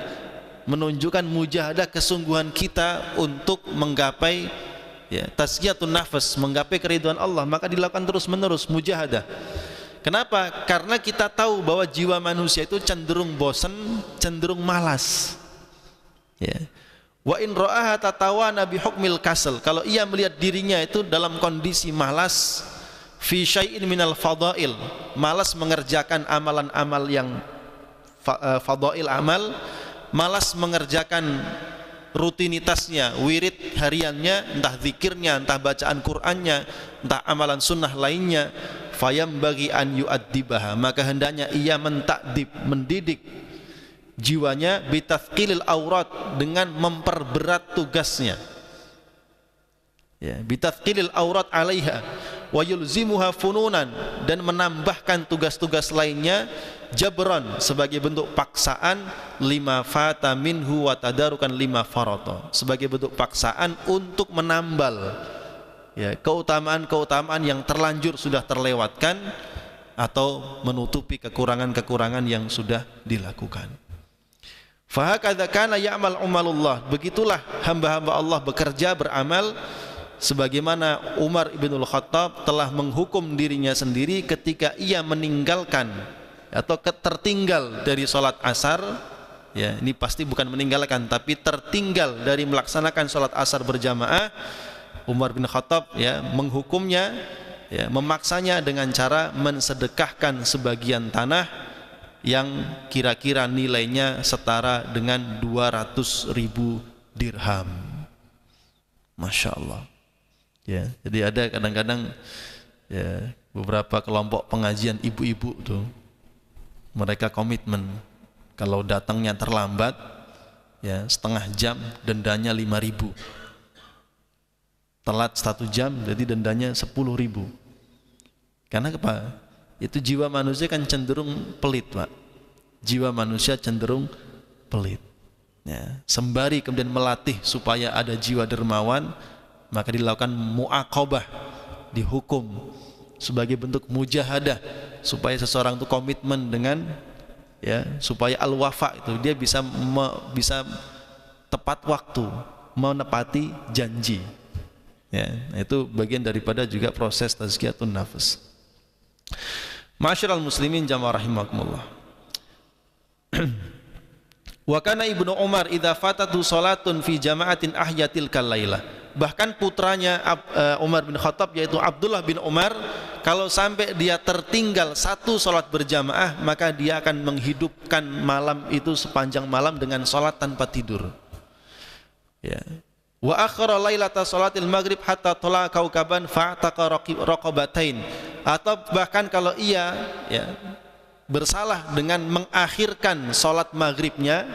menunjukkan mujahadah kesungguhan kita untuk menggapai ya, tazkiyatun nafas, menggapai keridhaan Allah, maka dilakukan terus-menerus mujahadah. Kenapa? Karena kita tahu bahwa jiwa manusia itu cenderung bosan, cenderung malas. Ya. Wa in ra'aha tatawana bi hukmil kasal. Kalau ia melihat dirinya itu dalam kondisi malas, fi syai'in minal fadail, malas mengerjakan amalan-amal yang fadail amal, malas mengerjakan rutinitasnya, wirid hariannya, entah zikirnya, entah bacaan Qur'annya, entah amalan sunnah lainnya, fayam bagi an yu'addibaha, maka hendaknya ia mentakdib, mendidik jiwanya, bitathqilil aurat, dengan memperberat tugasnya, ya, bitathqilil aurat alaiha wa yulzimuha fununan, dan menambahkan tugas-tugas lainnya, jabran, sebagai bentuk paksaan, lima fata minhu wa tadarukan lima farata, sebagai bentuk paksaan untuk menambal ya, keutamaan-keutamaan yang terlanjur sudah terlewatkan, atau menutupi kekurangan-kekurangan yang sudah dilakukan. Fahakadza kana ya'mal umalullah, begitulah hamba-hamba Allah bekerja, beramal, sebagaimana Umar ibnul Khattab telah menghukum dirinya sendiri ketika ia meninggalkan atau tertinggal dari sholat asar. Ya, ini pasti bukan meninggalkan, tapi tertinggal dari melaksanakan sholat asar berjamaah. Umar bin Khattab ya menghukumnya, ya, memaksanya dengan cara mensedekahkan sebagian tanah yang kira-kira nilainya setara dengan 200.000 dirham. Masya Allah. Ya, jadi ada kadang-kadang ya beberapa kelompok pengajian ibu-ibu tuh, mereka komitmen kalau datangnya terlambat ya setengah jam dendanya 5.000, telat 1 jam jadi dendanya 10.000. Karena apa? Itu jiwa manusia kan cenderung pelit, Pak. Jiwa manusia cenderung pelit. Ya, sembari kemudian melatih supaya ada jiwa dermawan, maka dilakukan mu'aqabah, dihukum sebagai bentuk mujahadah, supaya seseorang itu komitmen dengan ya, supaya al-wafa itu dia bisa tepat waktu, menepati janji. Ya, itu bagian daripada juga proses tazkiyatun nafas. Ma'asyiral muslimin jamaah rahimakumullah. Wa kana Ibnu Umar idza fatatu salatun fi jama'atin ahyatil kalailah. Bahkan putranya Umar bin Khattab yaitu Abdullah bin Umar, kalau sampai dia tertinggal satu salat berjamaah, maka dia akan menghidupkan malam itu sepanjang malam dengan salat tanpa tidur. Ya. Wa akhara lailata salatil maghrib hatta tala kaukaban fa'taqa raqabatain. Atau bahkan kalau ia ya bersalah dengan mengakhirkan salat maghribnya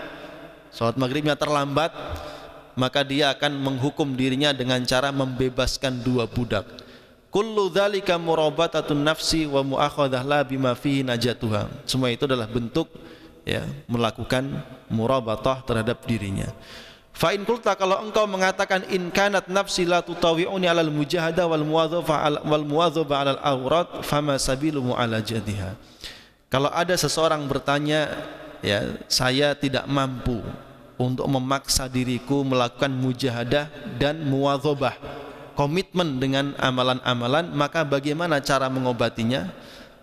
terlambat, maka dia akan menghukum dirinya dengan cara membebaskan 2 budak. Kullu dzalika murabatatun nafsi wa mu'akhadhah la bima fihi najatuha. Semua itu adalah bentuk ya melakukan murabatah terhadap dirinya. Fa in qulta, kalau engkau mengatakan in kanat nafsi la tutawi'uni 'alal mujahada wal muwadhaba 'alal awrat fama sabilu mu'alajatiha. Kalau ada seseorang bertanya ya, saya tidak mampu untuk memaksa diriku melakukan mujahadah dan muwadhabah, komitmen dengan amalan-amalan, maka bagaimana cara mengobatinya?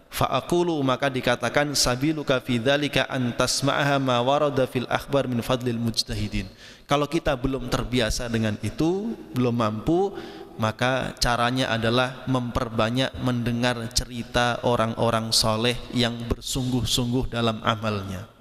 Fa'aqulu, maka dikatakan sabiluka fi dzalika an tasma'aha ma warada fil akhbar min fadlil mujtahidin. Kalau kita belum terbiasa dengan itu, belum mampu, maka caranya adalah memperbanyak mendengar cerita orang-orang soleh yang bersungguh-sungguh dalam amalnya.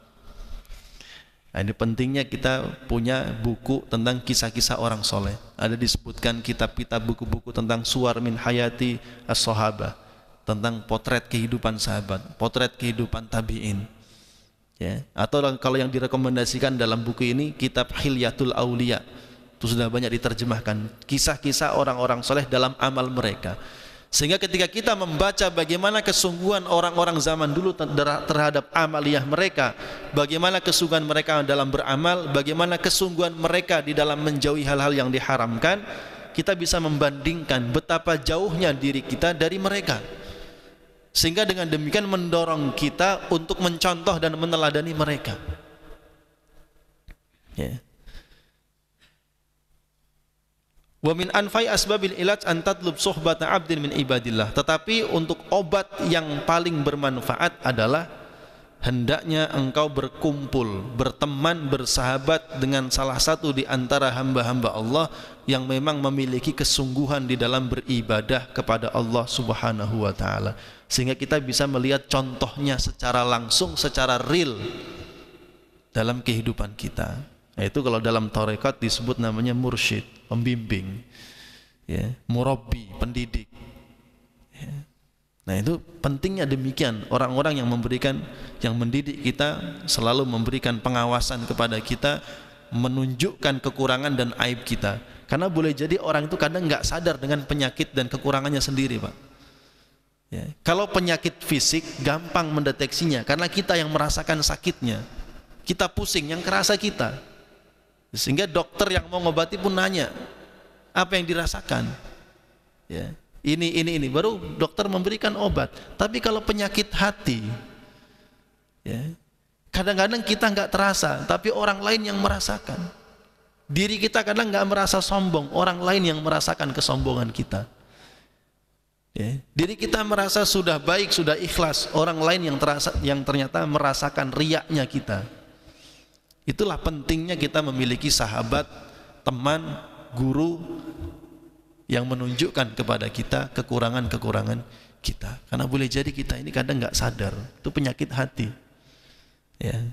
Nah, ini pentingnya kita punya buku tentang kisah-kisah orang soleh. Ada disebutkan kitab-kitab buku-buku tentang suwar min hayati as-sahabah, tentang potret kehidupan sahabat, potret kehidupan tabi'in. Ya, atau kalau yang direkomendasikan dalam buku ini kitab Hilyatul Auliya, itu sudah banyak diterjemahkan kisah-kisah orang-orang soleh dalam amal mereka, sehingga ketika kita membaca bagaimana kesungguhan orang-orang zaman dulu terhadap amaliyah mereka, bagaimana kesungguhan mereka dalam beramal, bagaimana kesungguhan mereka di dalam menjauhi hal-hal yang diharamkan, kita bisa membandingkan betapa jauhnya diri kita dari mereka. Sehingga dengan demikian mendorong kita untuk mencontoh dan meneladani mereka. Ya. Wa min anfai asbabil ilaj an tatlub suhbata 'abdin min ibadillah. Tetapi untuk obat yang paling bermanfaat adalah hendaknya engkau berkumpul, berteman, bersahabat dengan salah satu di antara hamba-hamba Allah yang memang memiliki kesungguhan di dalam beribadah kepada Allah Subhanahu wa taala, sehingga kita bisa melihat contohnya secara langsung, secara real dalam kehidupan kita. Nah, itu kalau dalam tarekat disebut namanya mursyid, pembimbing, ya, murabbi, pendidik, ya. Nah, itu pentingnya demikian. Orang-orang yang memberikan, yang mendidik kita selalu memberikan pengawasan kepada kita, menunjukkan kekurangan dan aib kita. Karena boleh jadi orang itu kadang nggak sadar dengan penyakit dan kekurangannya sendiri, Pak. Ya. Kalau penyakit fisik gampang mendeteksinya karena kita yang merasakan sakitnya, kita pusing, yang kerasa kita. Sehingga dokter yang mau ngobati pun nanya apa yang dirasakan. Ya. Ini baru dokter memberikan obat. Tapi kalau penyakit hati, ya, kadang-kadang kita nggak terasa, tapi orang lain yang merasakan. Diri kita kadang nggak merasa sombong, orang lain yang merasakan kesombongan kita. Ya. Diri kita merasa sudah baik, sudah ikhlas, orang lain yang ternyata merasakan riaknya kita. Itulah pentingnya kita memiliki sahabat, teman, guru yang menunjukkan kepada kita kekurangan-kekurangan kita. Karena boleh jadi kita ini kadang nggak sadar, itu penyakit hati, ya.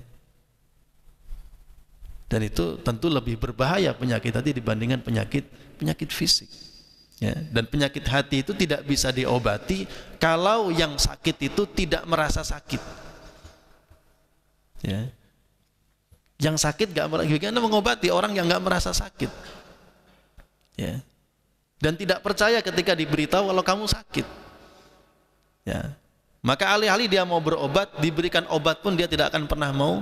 Dan itu tentu lebih berbahaya penyakit hati dibandingkan penyakit fisik, ya. Dan penyakit hati itu tidak bisa diobati kalau yang sakit itu tidak merasa sakit, ya. Yang sakit nggak merasa, bagaimana mengobati orang yang nggak merasa sakit, ya. Dan tidak percaya ketika diberitahu kalau kamu sakit, ya. Maka alih-alih dia mau berobat, diberikan obat pun dia tidak akan pernah mau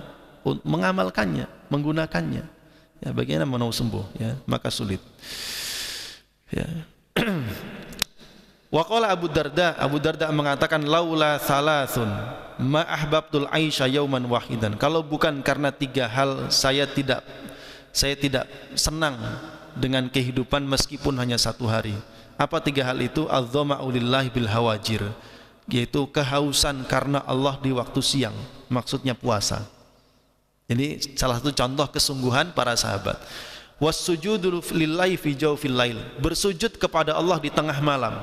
mengamalkannya, menggunakannya. Ya, bagaimana mau sembuh, ya, maka sulit. Ya. Wa qala Abu Darda mengatakan laula salasun ma ahbabtul aisha yauman wahidan. Kalau bukan karena 3 hal saya tidak senang dengan kehidupan meskipun hanya 1 hari. Apa 3 hal itu? Az-dhama'u lillahi bil hawajir, yaitu kehausan karena Allah di waktu siang, maksudnya puasa. Jadi salah satu contoh kesungguhan para sahabat. Was-sujudu lillahi fi jawfil lail, bersujud kepada Allah di tengah malam.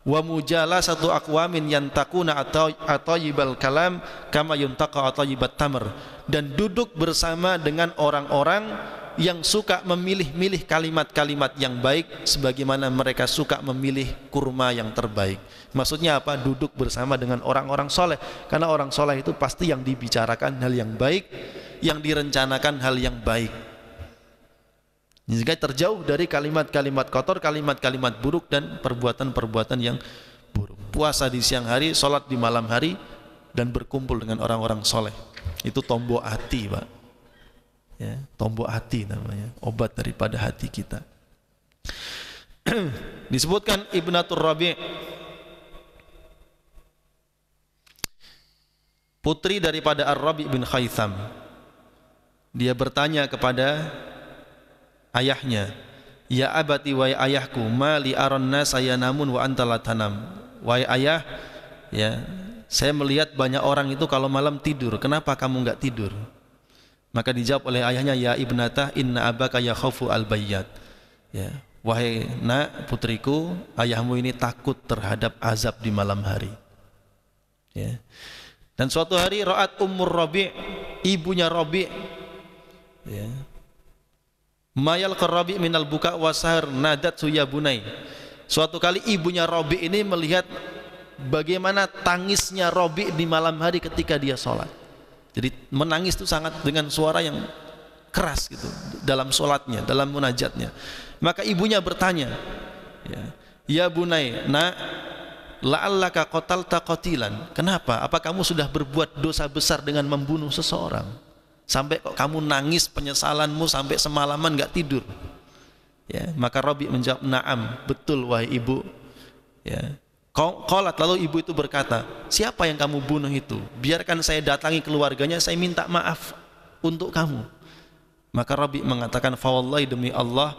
Wa mujalasatu aqwamin yantakuna atayyibal kalam kama yuntaqa atayyibat tamr, dan duduk bersama dengan orang-orang yang suka memilih-milih kalimat-kalimat yang baik sebagaimana mereka suka memilih kurma yang terbaik. Maksudnya apa? Duduk bersama dengan orang-orang soleh, karena orang soleh itu pasti yang dibicarakan hal yang baik, yang direncanakan hal yang baik, sehingga terjauh dari kalimat-kalimat kotor, kalimat-kalimat buruk dan perbuatan-perbuatan yang buruk. Puasa di siang hari, sholat di malam hari, dan berkumpul dengan orang-orang soleh, itu tombok hati, Pak. Ya, tombok hati namanya, obat daripada hati kita. Disebutkan Ibnatur Rabi', putri daripada Ar-Rabi' bin Khaytham, dia bertanya kepada ayahnya, ya abati, wahai ayahku, ma li aron nasa yanamun wa anta la tanam. Wahai ayah, ya, saya melihat banyak orang itu kalau malam tidur, kenapa kamu enggak tidur? Maka dijawab oleh ayahnya, ya ibnatah inna abaka yakhafu al-bayyat. Ya, wahai nak, putriku, ayahmu ini takut terhadap azab di malam hari. Ya. Dan suatu hari ra'at Ummur Rabi', ibunya Rabi', ya, mayal ke Rabi' minal buka wasahar nadat suya bunai. Suatu kali ibunya Rabi' ini melihat bagaimana tangisnya Rabi' di malam hari ketika dia sholat. Jadi menangis itu sangat dengan suara yang keras gitu dalam sholatnya, dalam munajatnya. Maka ibunya bertanya, ya bunai, nak, la'allaka qatalta qatilan. Kenapa? Apa kamu sudah berbuat dosa besar dengan membunuh seseorang? Sampai kok kamu nangis penyesalanmu sampai semalaman enggak tidur. Ya, maka Rabi' menjawab, na'am, betul wahai ibu. Ya, Qalat, lalu ibu itu berkata, siapa yang kamu bunuh itu? Biarkan saya datangi keluarganya, saya minta maaf untuk kamu. Maka Rabi mengatakan, fa wallahi, demi Allah,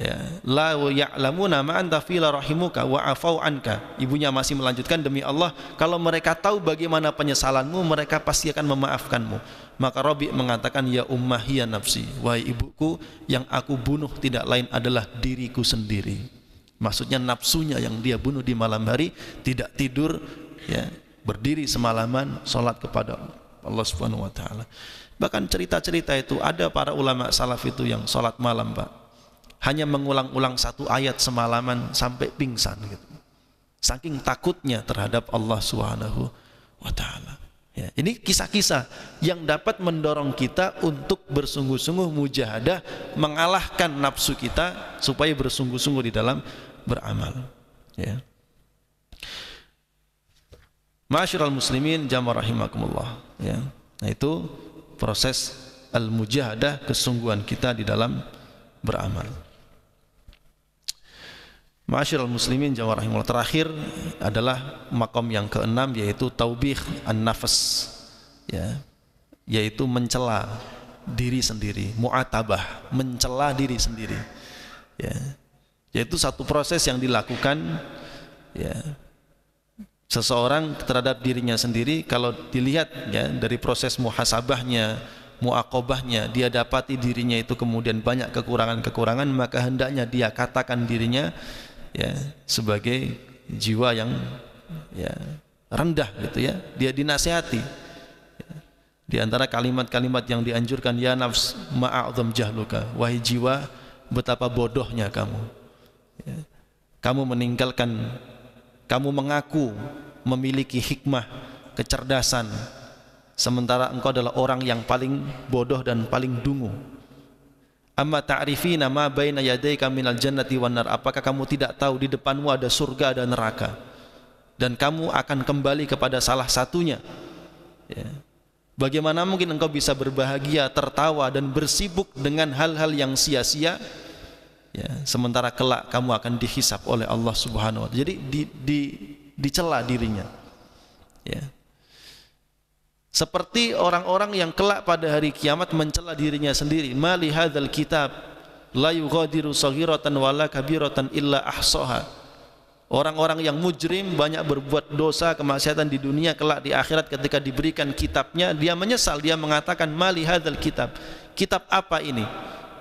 ya, la ya'lamuna ma anta fi rahimuka wa afau anka. Ibunya masih melanjutkan, demi Allah, kalau mereka tahu bagaimana penyesalanmu, mereka pasti akan memaafkanmu. Maka Rabi mengatakan, ya ummah hiya nafsi, wahai ibuku, yang aku bunuh tidak lain adalah diriku sendiri. Maksudnya nafsunya yang dia bunuh di malam hari, tidak tidur, ya, berdiri semalaman salat kepada Allah Subhanahu wa taala. Bahkan cerita-cerita itu ada para ulama salaf itu yang salat malam, Pak, hanya mengulang-ulang satu ayat semalaman sampai pingsan gitu. Saking takutnya terhadap Allah Subhanahu wa taala. Ya, ini kisah-kisah yang dapat mendorong kita untuk bersungguh-sungguh mujahadah, mengalahkan nafsu kita supaya bersungguh-sungguh di dalam beramal. Ya. Ma'asyiral muslimin jamaah rahimakumullah. Ya. Nah, itu proses al-mujahadah, kesungguhan kita di dalam beramal. Ma'asyiral muslimin jamaah rahimakumullah. Terakhir adalah makom yang keenam, yaitu taubih an-nafas. Ya. Yaitu mencela diri sendiri, mu'atabah, mencela diri sendiri. Ya. Yaitu satu proses yang dilakukan, ya, seseorang terhadap dirinya sendiri. Kalau dilihat, ya, dari proses muhasabahnya, muaqobahnya, dia dapati dirinya itu kemudian banyak kekurangan-kekurangan, maka hendaknya dia katakan dirinya, ya, sebagai jiwa yang, ya, rendah gitu, ya. Dia dinasihati. Di antara kalimat-kalimat yang dianjurkan, ya nafs ma'a'zam jahluka, wahai jiwa, betapa bodohnya kamu. Ya. Kamu meninggalkan, kamu mengaku memiliki hikmah, kecerdasan, sementara engkau adalah orang yang paling bodoh dan paling dungu. Amma ta'rifina ma baina yadayka minal jannati wan nar, apakah kamu tidak tahu di depanmu ada surga dan neraka, dan kamu akan kembali kepada salah satunya. Ya. Bagaimana mungkin engkau bisa berbahagia, tertawa dan bersibuk dengan hal-hal yang sia-sia, ya, sementara kelak kamu akan dihisab oleh Allah Subhanahu wa taala. Jadi dicela dirinya, ya. Seperti orang-orang yang kelak pada hari kiamat mencela dirinya sendiri. Ma li hadzal kitab la yughadiru shaghiratan wala kabiratan illa ahsaha. Orang-orang yang mujrim, banyak berbuat dosa, kemaksiatan di dunia, kelak di akhirat ketika diberikan kitabnya, dia menyesal, dia mengatakan, ma li hadzal kitab, kitab apa ini?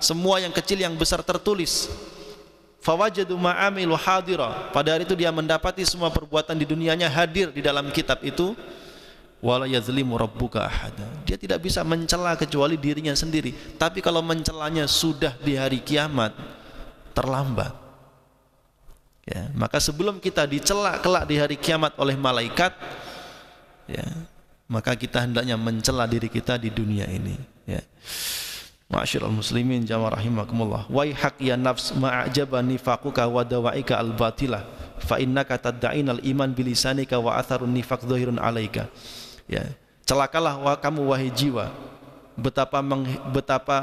Semua yang kecil yang besar tertulis. Fawajadu ma'amilu hadira, pada hari itu dia mendapati semua perbuatan di dunianya hadir di dalam kitab itu. Wala yazlimu rabbuka ahada, dia tidak bisa mencela kecuali dirinya sendiri. Tapi kalau mencelanya sudah di hari kiamat, terlambat. Ya, maka sebelum kita dicela kelak di hari kiamat oleh malaikat, ya, maka kita hendaknya mencela diri kita di dunia ini. Ya. Ma'asyiral muslimin jamaah rahimakumullah. Waihak ya nafs ma'ajaba nifaquka wa dawaika al-batilah fa innaka tad'inal iman bilisanika wa atharun nifaq dhahirun 'alaika. Ya, celakalah kamu wahai jiwa, betapa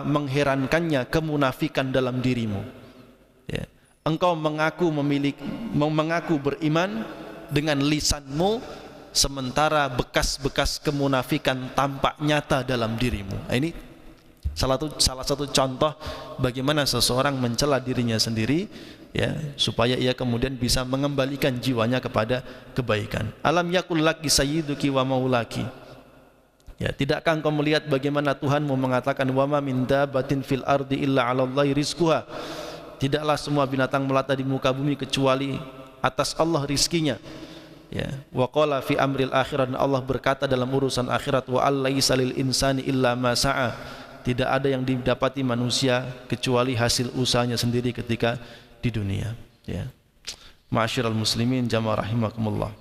mengherankannya kemunafikan dalam dirimu. Ya. Engkau mengaku beriman dengan lisanmu, sementara bekas-bekas kemunafikan tampak nyata dalam dirimu. Ini salah satu contoh bagaimana seseorang mencela dirinya sendiri, ya, supaya ia kemudian bisa mengembalikan jiwanya kepada kebaikan. Alam yakul laki sayyiduki wa maulaki. Ya, tidakkah engkau melihat bagaimana Tuhanmu mengatakan, wa ma min dabbatin fil ardi illa 'alallahi rizquha. Tidaklah semua binatang melata di muka bumi kecuali atas Allah rizkinya. Ya, wa qala fi amril akhirat, Allah berkata dalam urusan akhirat, wa allaisa lil insani illa ma sa'a. Tidak ada yang didapati manusia kecuali hasil usahanya sendiri ketika di dunia. Ya. Ma'asyiral muslimin jamaah rahimakumullah.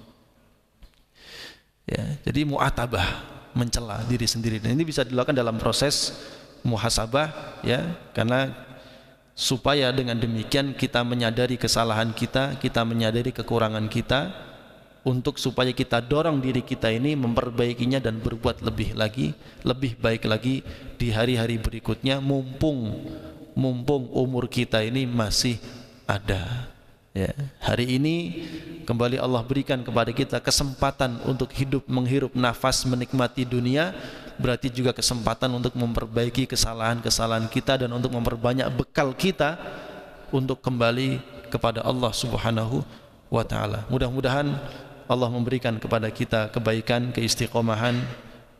Ya, jadi mu'atabah, mencela diri sendiri. Dan ini bisa dilakukan dalam proses muhasabah, ya, karena supaya dengan demikian kita menyadari kesalahan kita, kita menyadari kekurangan kita, untuk supaya kita dorong diri kita ini memperbaikinya dan berbuat lebih baik lagi di hari-hari berikutnya, mumpung umur kita ini masih ada. Ya, hari ini kembali Allah berikan kepada kita kesempatan untuk hidup, menghirup nafas, menikmati dunia, berarti juga kesempatan untuk memperbaiki kesalahan-kesalahan kita dan untuk memperbanyak bekal kita untuk kembali kepada Allah Subhanahu wa taala. Mudah-mudahan Allah memberikan kepada kita kebaikan, keistiqomahan,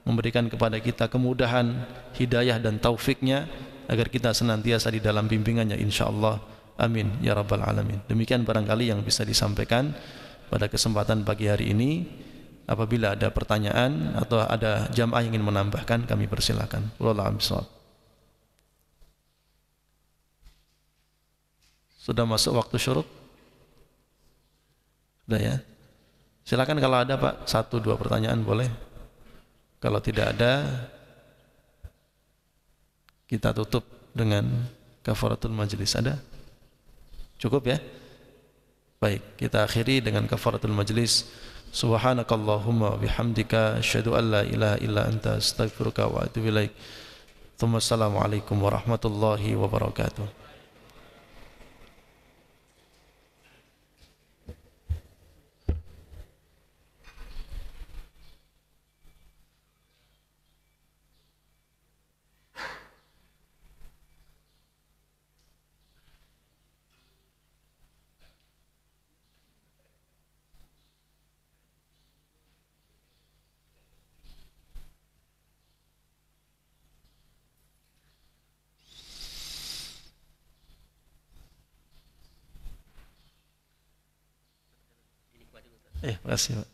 memberikan kepada kita kemudahan, hidayah dan taufiknya agar kita senantiasa di dalam bimbingannya insyaallah. Amin ya rabbal alamin. Demikian barangkali yang bisa disampaikan pada kesempatan pagi hari ini. Apabila ada pertanyaan atau ada jamaah yang ingin menambahkan, kami persilakan. Wallahu a'lam bishawab. Sudah masuk waktu syuruk? Sudah ya? Silakan kalau ada Pak, 1-2 pertanyaan boleh. Kalau tidak ada, kita tutup dengan kafaratul majlis. Ada? Cukup ya? Baik, kita akhiri dengan kafaratul majlis. Subhanakallahumma bihamdika asyhadu an la ilaha illa anta astaghfiruka wa atubu ilaik. Assalamualaikum warahmatullahi wabarakatuh. Terima kasih Pak.